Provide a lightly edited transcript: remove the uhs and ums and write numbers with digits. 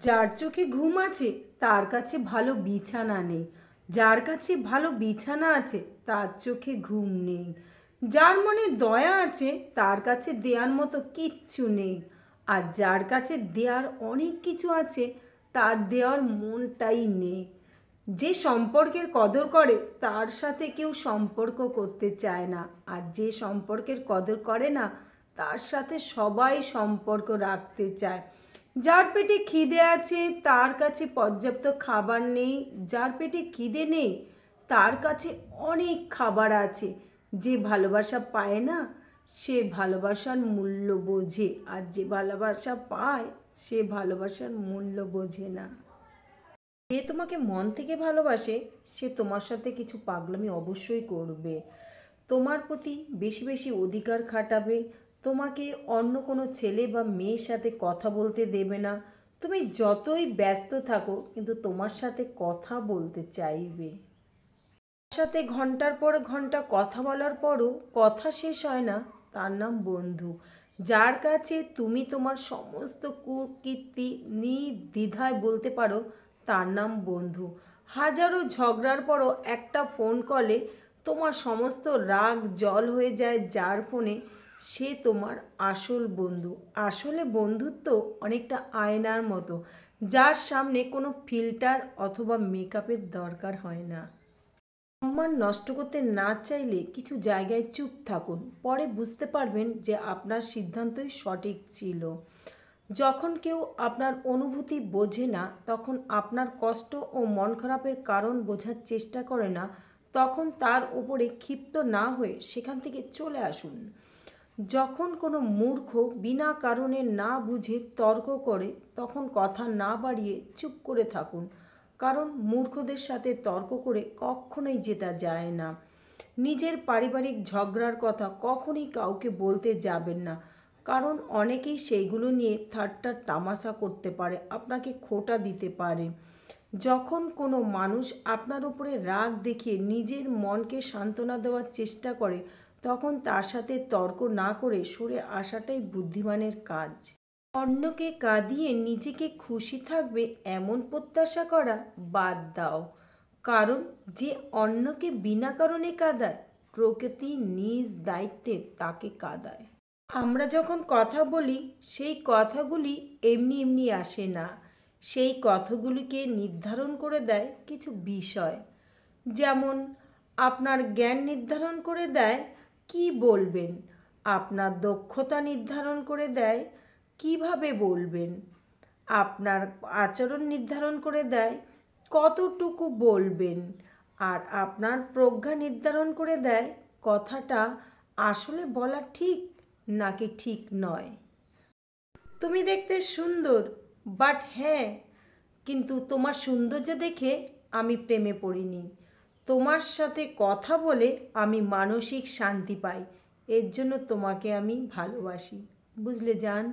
যার চোখে ঘুম আছে তার কাছে ভালো বিছানা নেই, যার কাছে ভালো বিছানা আছে তার চোখে ঘুম নেই। যার মনে দয়া আছে তার কাছে দেওয়ার মতো কিচ্ছু নেই, আর যার কাছে দেওয়ার অনেক কিছু আছে তার দেওয়ার মনটাই নেই। যে সম্পর্কের কদর করে তার সাথে কেউ সম্পর্ক করতে চায় না, আর যে সম্পর্কের কদর করে না তার সাথে সবাই সম্পর্ক রাখতে চায়। যার পেটে খিদে আছে তার কাছে পর্যাপ্ত খাবার নেই, যার পেটে খিদে নেই তার কাছে অনেক খাবার আছে। যে ভালোবাসা পায় না সে ভালোবাসার মূল্য বোঝে, আর যে ভালোবাসা পায় সে ভালোবাসার মূল্য বোঝে না। যে তোমাকে মন থেকে ভালোবাসে সে তোমার সাথে কিছু পাগলামি অবশ্যই করবে, তোমার প্রতি বেশি বেশি অধিকার খাটাবে, তোমাকে অন্য কোনো ছেলে বা মেয়ের সাথে কথা বলতে দেবে না। তুমি যতই ব্যস্ত থাকো কিন্তু তোমার সাথে কথা বলতে চাইবে। তার সাথে ঘন্টার পর ঘন্টা কথা বলার পরও কথা শেষ হয় না, তার নাম বন্ধু। যার কাছে তুমি তোমার সমস্ত কুকীর্তি নির্দ্বিধায় বলতে পারো তার নাম বন্ধু। হাজারো ঝগড়ার পরও একটা ফোন কলে তোমার সমস্ত রাগ জল হয়ে যায় যার ফোনে, সে তোমার আসল বন্ধু। আসলে বন্ধুত্ব অনেকটা আয়নার মতো, যার সামনে কোনো ফিল্টার অথবা মেকআপের দরকার হয় না। সম্মান নষ্ট করতে না চাইলে কিছু জায়গায় চুপ থাকুন, পরে বুঝতে পারবেন যে আপনার সিদ্ধান্তই সঠিক ছিল। যখন কেউ আপনার অনুভূতি বোঝে না, তখন আপনার কষ্ট ও মন খারাপের কারণ বোঝার চেষ্টা করে না, তখন তার উপরে ক্ষিপ্ত না হয়ে সেখান থেকে চলে আসুন। যখন কোনো মূর্খ বিনা কারণে না বুঝে তর্ক করে তখন কথা না বাড়িয়ে চুপ করে থাকুন, কারণ মূর্খদের সাথে তর্ক করে কখনোই জেতা যায় না। নিজের পারিবারিক ঝগড়ার কথা কখনোই কাউকে বলতে যাবেন না, কারণ অনেকেই সেইগুলো নিয়ে ঠাট্টা তামাশা করতে পারে, আপনাকে খোঁটা দিতে পারে। যখন কোনো মানুষ আপনার উপরে রাগ দেখিয়ে নিজের মনকে সান্ত্বনা দেওয়ার চেষ্টা করে তখন তার সাথে তর্ক না করে সরে আসাটাই বুদ্ধিমানের কাজ। অন্যকে কাঁদিয়ে নিজেকে খুশি থাকবে এমন প্রত্যাশা করা বাদ দাও, কারণ যে অন্যকে বিনা কারণে কাঁদায় প্রকৃতি নিজ দায়িত্বে তাকে কাঁদায়। আমরা যখন কথা বলি সেই কথাগুলি এমনি এমনি আসে না, সেই কথাগুলিকে নির্ধারণ করে দেয় কিছু বিষয়। যেমন আপনার জ্ঞান নির্ধারণ করে দেয় কি বলবেন, আপনার দক্ষতা নির্ধারণ করে দেয় কিভাবে বলবেন, আপনার আচরণ নির্ধারণ করে দেয় কতটুকু বলবেন, আর আপনার প্রজ্ঞা নির্ধারণ করে দেয় কথাটা আসলে বলা ঠিক নাকি ঠিক নয়। তুমি দেখতে সুন্দর, বাট হ্যাঁ, কিন্তু তোমার সৌন্দর্য দেখে আমি প্রেমে পড়িনি, তোমার সাথে কথা বলে আমি মানসিক শান্তি পাই, এর জন্য তোমাকে আমি ভালোবাসি। বুঝলে জান?